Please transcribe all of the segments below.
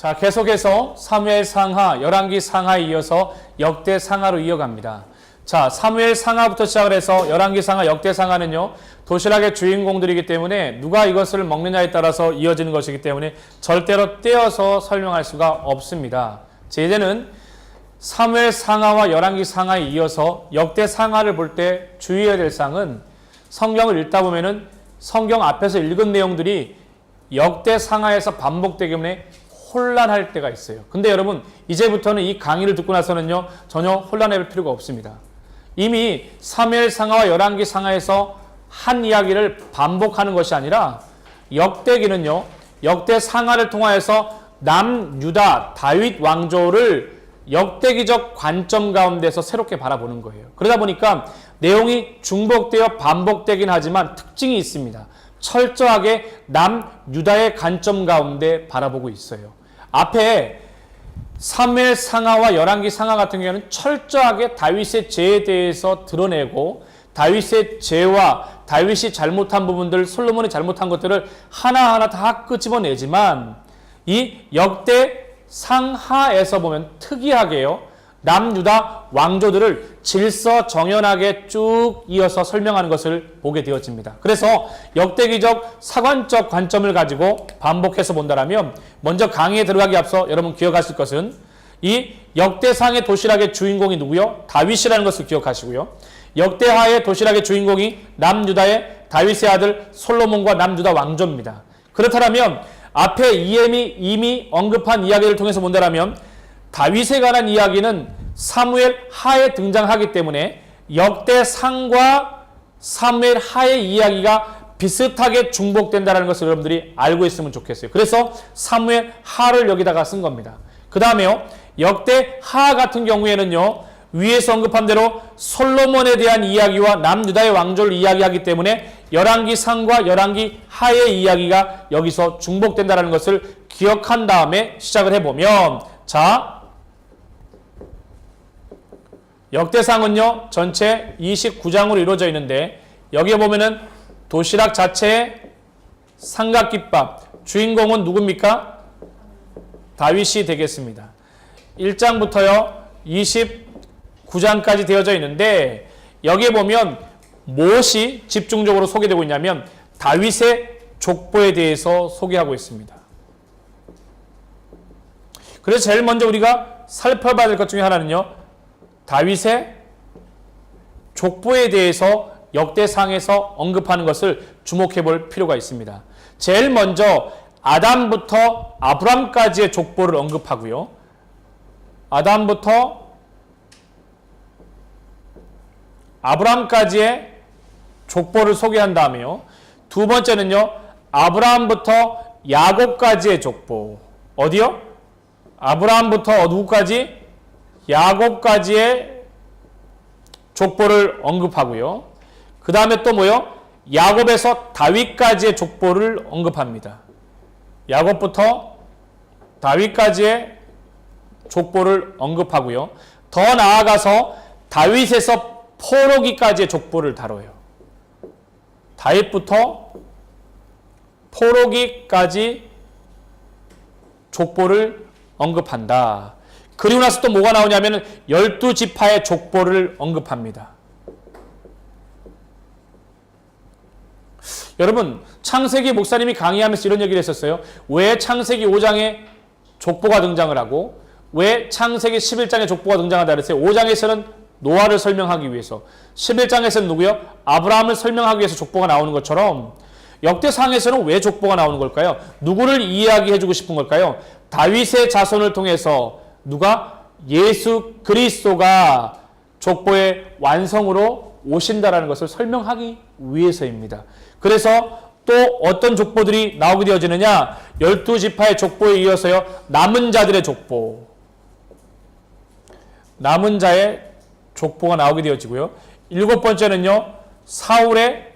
자, 계속해서 사무엘 상하, 열왕기 상하에 이어서 역대 상하로 이어갑니다. 자, 사무엘 상하부터 시작을 해서 열왕기 상하, 역대 상하는요, 도시락의 주인공들이기 때문에 누가 이것을 먹느냐에 따라서 이어지는 것이기 때문에 절대로 떼어서 설명할 수가 없습니다. 자, 이제는 사무엘 상하와 열왕기 상하에 이어서 역대 상하를 볼 때 주의해야 될 사항은 성경을 읽다 보면은 성경 앞에서 읽은 내용들이 역대 상하에서 반복되기 때문에 혼란할 때가 있어요. 근데 여러분, 이제부터는 이 강의를 듣고 나서는요, 전혀 혼란할 필요가 없습니다. 이미 사무엘 상하와 열왕기 상하에서 한 이야기를 반복하는 것이 아니라 역대기는요, 역대 상하를 통하여서 남유다 다윗 왕조를 역대기적 관점 가운데서 새롭게 바라보는 거예요. 그러다 보니까 내용이 중복되어 반복되긴 하지만 특징이 있습니다. 철저하게 남유다의 관점 가운데 바라보고 있어요. 앞에 사무엘 상하와 열왕기 상하 같은 경우는 철저하게 다윗의 죄에 대해서 드러내고 다윗의 죄와 다윗이 잘못한 부분들, 솔로몬이 잘못한 것들을 하나하나 다 끄집어내지만 이 역대 상하에서 보면 특이하게요, 남유다 왕조들을 질서정연하게 쭉 이어서 설명하는 것을 보게 되어집니다. 그래서 역대기적 사관적 관점을 가지고 반복해서 본다면 먼저 강의에 들어가기 앞서 여러분 기억하실 것은 이 역대상의 도시락의 주인공이 누구요? 다윗이라는 것을 기억하시고요. 역대하의 도시락의 주인공이 남유다의 다윗의 아들 솔로몬과 남유다 왕조입니다. 그렇다면 앞에 이미 언급한 이야기를 통해서 본다면 다윗에 관한 이야기는 사무엘 하에 등장하기 때문에 역대상과 사무엘 하의 이야기가 비슷하게 중복된다는 것을 여러분들이 알고 있으면 좋겠어요. 그래서 사무엘 하를 여기다가 쓴 겁니다. 그 다음에요, 역대 하 같은 경우에는요, 위에서 언급한 대로 솔로몬에 대한 이야기와 남유다의 왕조를 이야기하기 때문에 열왕기 상과 열왕기 하의 이야기가 여기서 중복된다는 것을 기억한 다음에 시작을 해보면, 자, 역대상은요, 전체 29장으로 이루어져 있는데 여기에 보면은 도시락 자체의 삼각김밥, 주인공은 누굽니까? 다윗이 되겠습니다. 1장부터요 29장까지 되어져 있는데 여기에 보면 무엇이 집중적으로 소개되고 있냐면 다윗의 족보에 대해서 소개하고 있습니다. 그래서 제일 먼저 우리가 살펴봐야 될 것 중에 하나는요, 다윗의 족보에 대해서 역대상에서 언급하는 것을 주목해 볼 필요가 있습니다. 제일 먼저 아담부터 아브람까지의 족보를 언급하고요. 아담부터 아브람까지의 족보를 소개한 다음에요. 두 번째는요, 아브라함부터 야곱까지의 족보. 어디요? 아브라함부터 누구까지? 야곱까지의 족보를 언급하고요. 그 다음에 또 뭐요? 야곱에서 다윗까지의 족보를 언급합니다. 야곱부터 다윗까지의 족보를 언급하고요. 더 나아가서 다윗에서 포로기까지의 족보를 다뤄요. 다윗부터 포로기까지 족보를 언급한다. 그리고 나서 또 뭐가 나오냐면 12지파의 족보를 언급합니다. 여러분, 창세기 목사님이 강의하면서 이런 얘기를 했었어요. 왜 창세기 5장에 족보가 등장을 하고 왜 창세기 11장에 족보가 등장한다 그랬어요. 5장에서는 노아를 설명하기 위해서, 11장에서는 누구요? 아브라함을 설명하기 위해서 족보가 나오는 것처럼 역대상에서는 왜 족보가 나오는 걸까요? 누구를 이야기해주고 싶은 걸까요? 다윗의 자손을 통해서 누가? 예수 그리스도가 족보의 완성으로 오신다라는 것을 설명하기 위해서입니다. 그래서 또 어떤 족보들이 나오게 되어지느냐? 12지파의 족보에 이어서요, 남은 자들의 족보, 남은 자의 족보가 나오게 되어지고요. 7번째는요, 사울의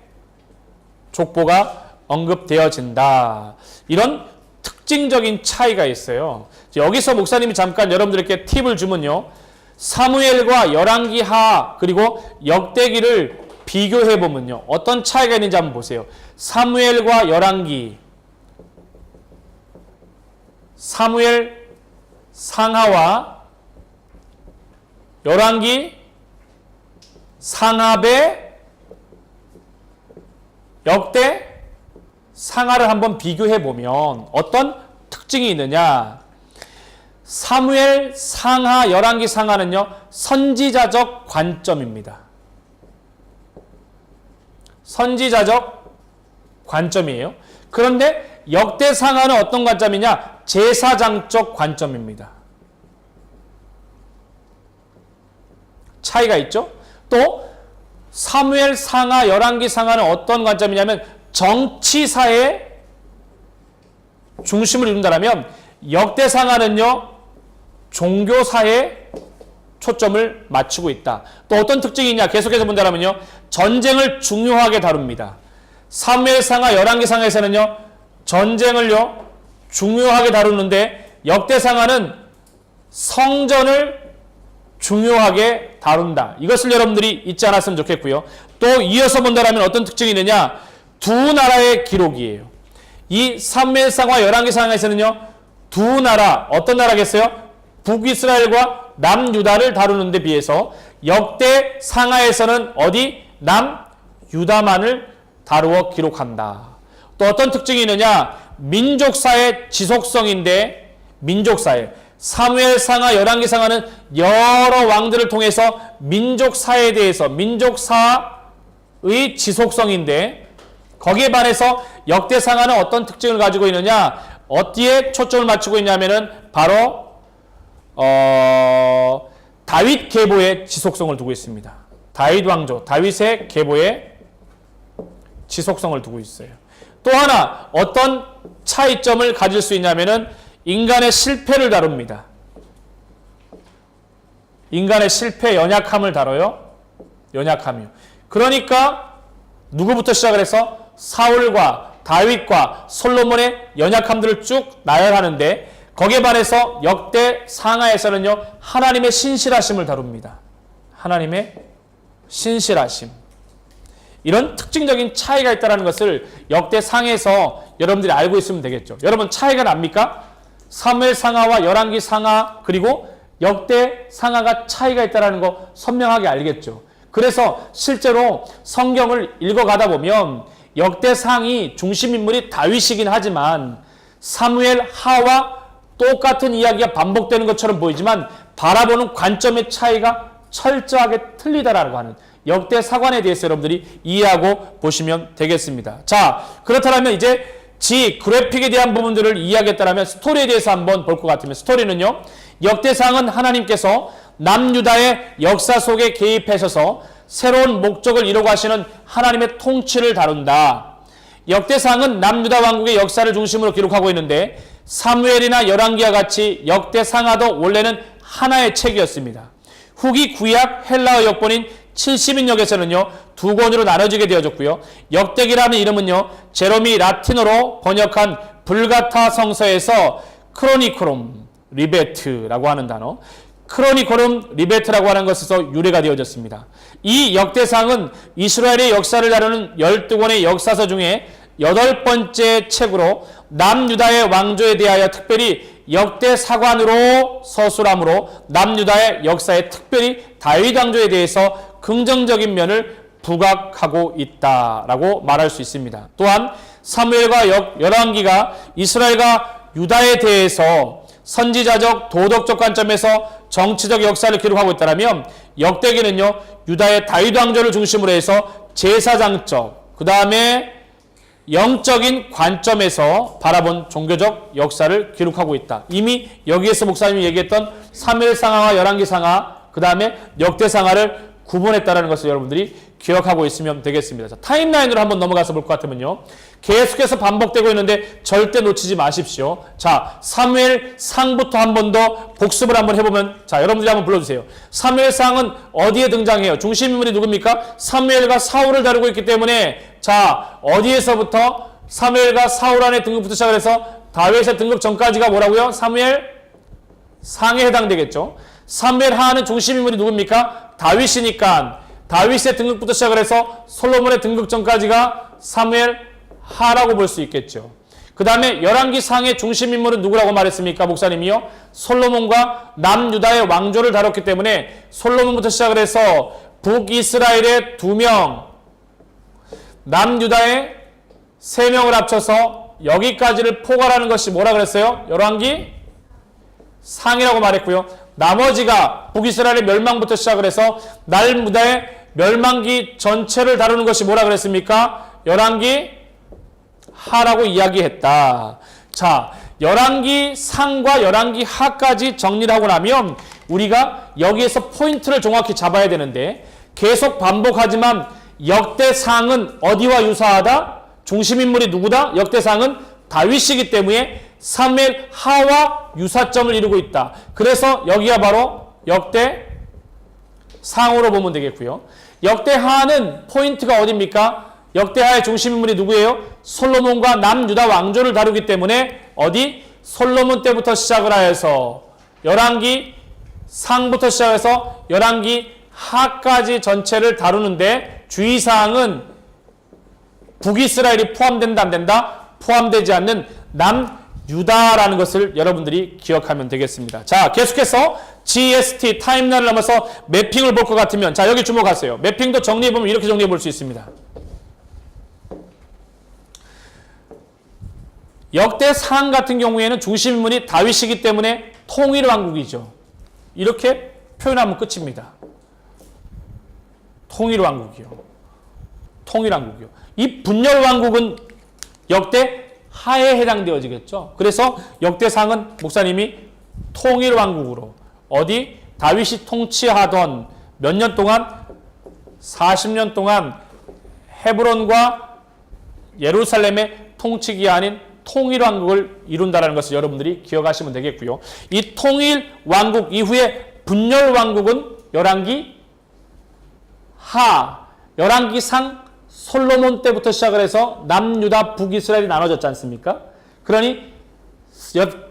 족보가 언급되어진다. 이런 특징적인 차이가 있어요. 여기서 목사님이 잠깐 여러분들에게 팁을 주면요, 사무엘과 열왕기 하 그리고 역대기를 비교해 보면요, 어떤 차이가 있는지 한번 보세요. 사무엘과 열왕기, 사무엘 상하와 열왕기 상하의 역대 상하를 한번 비교해 보면 어떤 특징이 있느냐? 사무엘 상하, 열왕기 상하는요, 선지자적 관점입니다. 선지자적 관점이에요. 그런데 역대 상하는 어떤 관점이냐? 제사장적 관점입니다. 차이가 있죠? 또 사무엘 상하, 열왕기 상하는 어떤 관점이냐면 정치사의 중심을 이룬다면 역대 상하는요, 종교사에 초점을 맞추고 있다. 또 어떤 특징이 있냐? 계속해서 본다면요, 전쟁을 중요하게 다룹니다. 사무엘 상하, 열왕기 상하에서는요, 전쟁을요 중요하게 다루는데 역대 상하는 성전을 중요하게 다룬다. 이것을 여러분들이 잊지 않았으면 좋겠고요. 또 이어서 본다면 어떤 특징이 있느냐? 두 나라의 기록이에요. 이 사무엘 상하, 열왕기 상하에서는요, 두 나라, 어떤 나라겠어요? 북이스라엘과 남유다를 다루는 데 비해서 역대 상하에서는 어디? 남유다만을 다루어 기록한다. 또 어떤 특징이 있느냐? 민족사의 지속성인데, 민족사의 사무엘 상하, 열왕기 상하는 여러 왕들을 통해서 민족사에 대해서 민족사의 지속성인데, 거기에 반해서 역대 상하는 어떤 특징을 가지고 있느냐? 어디에 초점을 맞추고 있냐면은 바로 다윗 계보의 지속성을 두고 있습니다. 다윗 왕조, 다윗의 계보의 지속성을 두고 있어요. 또 하나 어떤 차이점을 가질 수 있냐면은 인간의 실패를 다룹니다. 인간의 실패, 연약함을 다뤄요. 연약함이요. 그러니까 누구부터 시작을 해서 사울과 다윗과 솔로몬의 연약함들을 쭉 나열하는데, 거기에 반해서 역대 상하에서는요, 하나님의 신실하심을 다룹니다. 하나님의 신실하심. 이런 특징적인 차이가 있다는 것을 역대 상에서 여러분들이 알고 있으면 되겠죠. 여러분, 차이가 납니까? 사무엘 상하와 열왕기 상하, 그리고 역대 상하가 차이가 있다는 거 선명하게 알겠죠. 그래서 실제로 성경을 읽어가다 보면 역대상이 중심인물이 다윗이긴 하지만 사무엘 하와 똑같은 이야기가 반복되는 것처럼 보이지만 바라보는 관점의 차이가 철저하게 틀리다라고 하는 역대 사관에 대해서 여러분들이 이해하고 보시면 되겠습니다. 자, 그렇다면 이제 그래픽에 대한 부분들을 이해하겠다면 스토리에 대해서 한번 볼 것 같으면, 스토리는요, 역대상은 하나님께서 남유다의 역사 속에 개입하셔서 새로운 목적을 이루고 하시는 하나님의 통치를 다룬다. 역대상은 남유다 왕국의 역사를 중심으로 기록하고 있는데 사무엘이나 열왕기와 같이 역대상하도 원래는 하나의 책이었습니다. 후기 구약 헬라어 역본인 70인역에서는요 두 권으로 나눠지게 되어졌고요. 역대기라는 이름은요 제롬이 라틴어로 번역한 불가타 성서에서 크로니크롬 리베트라고 하는 단어, 크로니코름 리베트라고 하는 것에서 유래가 되어졌습니다. 이 역대상은 이스라엘의 역사를 다루는 12권의 역사서 중에 8번째 책으로 남유다의 왕조에 대하여 특별히 역대사관으로 서술하므로 남유다의 역사에 특별히 다윗 왕조에 대해서 긍정적인 면을 부각하고 있다라고 말할 수 있습니다. 또한 사무엘과 열왕기가 이스라엘과 유다에 대해서 선지자적 도덕적 관점에서 정치적 역사를 기록하고 있다면 역대기는요 유다의 다윗 왕조를 중심으로 해서 제사장적, 그 다음에 영적인 관점에서 바라본 종교적 역사를 기록하고 있다. 이미 여기에서 목사님이 얘기했던 사무엘상하와 열왕기상하, 그 다음에 역대상하를 구분했다는 것을 여러분들이 기억하고 있으면 되겠습니다. 자, 타임라인으로 한번 넘어가서 볼 것 같으면요. 계속해서 반복되고 있는데 절대 놓치지 마십시오. 자, 사무엘상부터 한 번 더 복습을 한번 해보면, 자, 여러분들이 한번 불러주세요. 사무엘상은 어디에 등장해요? 중심인물이 누굽니까? 사무엘과 사울을 다루고 있기 때문에, 자, 어디에서부터 사무엘과 사울 안의 등급부터 시작을 해서 다윗의 등급 전까지가 뭐라고요? 사무엘 상에 해당되겠죠. 사무엘 하는 중심인물이 누굽니까? 다윗이니까 다윗의 등극부터 시작을 해서 솔로몬의 등극 전까지가 사무엘 하라고 볼 수 있겠죠. 그 다음에 열왕기상의 중심 인물은 누구라고 말했습니까? 목사님이요. 솔로몬과 남유다의 왕조를 다뤘기 때문에 솔로몬부터 시작을 해서 북이스라엘의 2명, 남유다의 3명을 합쳐서 여기까지를 포괄하는 것이 뭐라 그랬어요? 열왕기 상이라고 말했고요. 나머지가 북이스라엘의 멸망부터 시작을 해서 남유다의 멸망기 전체를 다루는 것이 뭐라 그랬습니까? 열왕기 하라고 이야기했다. 자, 열왕기 상과 열왕기 하까지 정리를 하고 나면 우리가 여기에서 포인트를 정확히 잡아야 되는데, 계속 반복하지만 역대상은 어디와 유사하다? 중심인물이 누구다? 역대상은 다윗이기 때문에 사무엘 하와 유사점을 이루고 있다. 그래서 여기가 바로 역대상으로 보면 되겠고요. 역대하는 포인트가 어디입니까? 역대하의 중심인물이 누구예요? 솔로몬과 남유다 왕조를 다루기 때문에 어디? 솔로몬 때부터 시작을 하여서 열왕기 상부터 시작해서 열왕기 하까지 전체를 다루는데 주의사항은 북이스라엘이 포함된다 안 된다? 포함되지 않는 남유다라는 것을 여러분들이 기억하면 되겠습니다. 자, 계속해서 GST 타임라인을 넘어서 매핑을 볼 것 같으면, 자, 여기 주목하세요. 매핑도 정리해보면 이렇게 정리해 볼 수 있습니다. 역대상 같은 경우에는 중심인물이 다윗이기 때문에 통일왕국이죠. 이렇게 표현하면 끝입니다. 통일왕국이요. 통일왕국이요. 이 분열왕국은 역대하에 해당되어지겠죠. 그래서 역대상은 목사님이 통일왕국으로, 어디? 다윗이 통치하던 몇 년 동안? 40년 동안 헤브론과 예루살렘의 통치기 아닌 통일왕국을 이룬다는 것을 여러분들이 기억하시면 되겠고요. 이 통일왕국 이후에 분열왕국은 열왕기 하, 열왕기 상, 솔로몬 때부터 시작을 해서 남유다 북이스라엘이 나눠졌지 않습니까? 그러니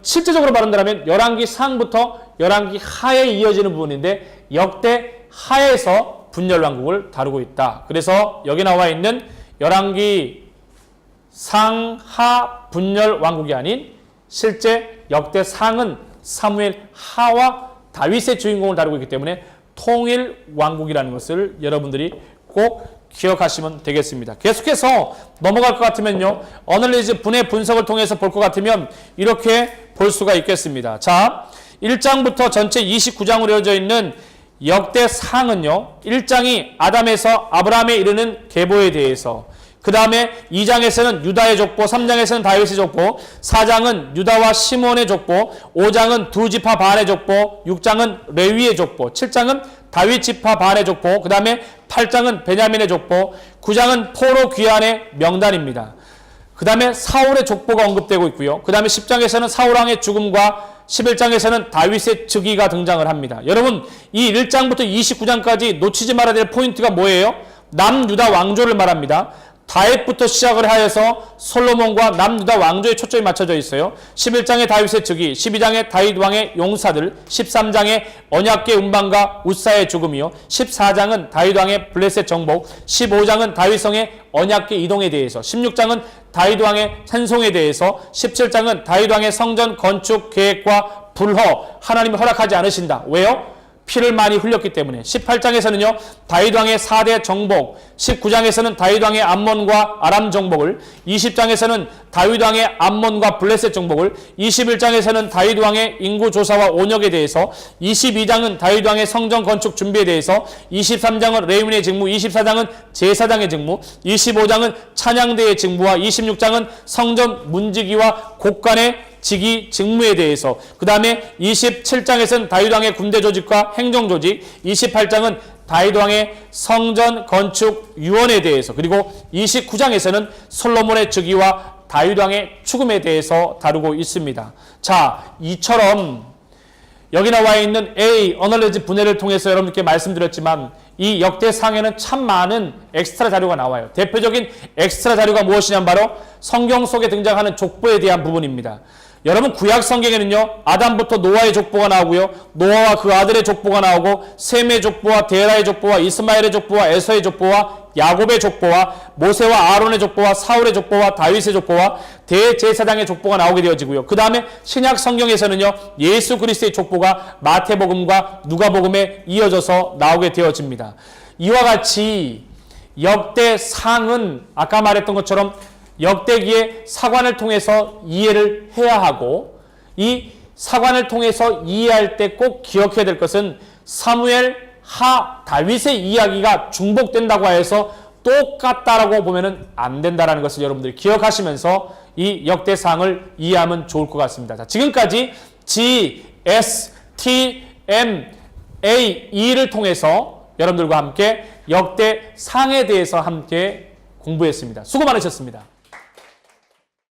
실제적으로 말한다면 열왕기 상부터 열왕기 하에 이어지는 부분인데 역대 하에서 분열왕국을 다루고 있다. 그래서 여기 나와 있는 열왕기 상하 분열왕국이 아닌 실제 역대 상은 사무엘 하와 다윗의 주인공을 다루고 있기 때문에 통일왕국이라는 것을 여러분들이 꼭 기억하시면 되겠습니다. 계속해서 넘어갈 것 같으면요, 어널리즈 분해 분석을 통해서 볼 것 같으면 이렇게 볼 수가 있겠습니다. 자, 1장부터 전체 29장으로 이어져 있는 역대상은요, 1장이 아담에서 아브라함에 이르는 계보에 대해서, 그 다음에 2장에서는 유다의 족보, 3장에서는 다윗의 족보, 4장은 유다와 시몬의 족보, 5장은 두 지파 반의 족보, 6장은 레위의 족보, 7장은 다윗 지파 반의 족보, 그 다음에 8장은 베냐민의 족보, 9장은 포로 귀환의 명단입니다. 그 다음에 사울의 족보가 언급되고 있고요. 그 다음에 10장에서는 사울왕의 죽음과 11장에서는 다윗의 즉위가 등장을 합니다. 여러분, 이 1장부터 29장까지 놓치지 말아야 될 포인트가 뭐예요? 남유다 왕조를 말합니다. 다윗부터 시작을 하여서 솔로몬과 남유다 왕조에 초점이 맞춰져 있어요. 11장에 다윗의 즉위, 12장에 다윗 왕의 용사들, 13장에 언약궤 운반과 우사의 죽음이요, 14장은 다윗 왕의 블레셋 정복, 15장은 다윗성의 언약궤 이동에 대해서, 16장은 다윗 왕의 찬송에 대해서, 17장은 다윗 왕의 성전 건축 계획과 불허, 하나님이 허락하지 않으신다. 왜요? 피를 많이 흘렸기 때문에. 18장에서는요, 다윗 왕의 4대 정복, 19장에서는 다윗 왕의 암몬과 아람 정복을, 20장에서는 다윗 왕의 암몬과 블레셋 정복을, 21장에서는 다윗 왕의 인구 조사와 온역에 대해서, 22장은 다윗 왕의 성전 건축 준비에 대해서, 23장은 레위인의 직무, 24장은 제사장의 직무, 25장은 찬양대의 직무와 26장은 성전 문지기와 곡간의 직위 직무에 대해서, 그 다음에 27장에서는 다윗 왕의 군대 조직과 행정 조직, 28장은 다윗 왕의 성전 건축 유언에 대해서, 그리고 29장에서는 솔로몬의 즉위와 다윗 왕의 죽음에 대해서 다루고 있습니다. 자, 이처럼 여기 나와 있는 A 어널리즈 분해를 통해서 여러분께 말씀드렸지만 이 역대상에는 참 많은 엑스트라 자료가 나와요. 대표적인 엑스트라 자료가 무엇이냐면 바로 성경 속에 등장하는 족보에 대한 부분입니다. 여러분, 구약 성경에는요, 아담부터 노아의 족보가 나오고요, 노아와 그 아들의 족보가 나오고, 셈의 족보와 데라의 족보와 이스마엘의 족보와 에서의 족보와 야곱의 족보와 모세와 아론의 족보와 사울의 족보와 다윗의 족보와 대제사장의 족보가 나오게 되어지고요. 그 다음에 신약 성경에서는요, 예수 그리스도의 족보가 마태복음과 누가복음에 이어져서 나오게 되어집니다. 이와 같이 역대상은 아까 말했던 것처럼 역대기의 사관을 통해서 이해를 해야 하고, 이 사관을 통해서 이해할 때 꼭 기억해야 될 것은 사무엘 하 다윗의 이야기가 중복된다고 해서 똑같다라고 보면은 안 된다라는 것을 여러분들이 기억하시면서 이 역대상을 이해하면 좋을 것 같습니다. 자, 지금까지 G, S, T, M, A, E를 통해서 여러분들과 함께 역대상에 대해서 함께 공부했습니다. 수고 많으셨습니다.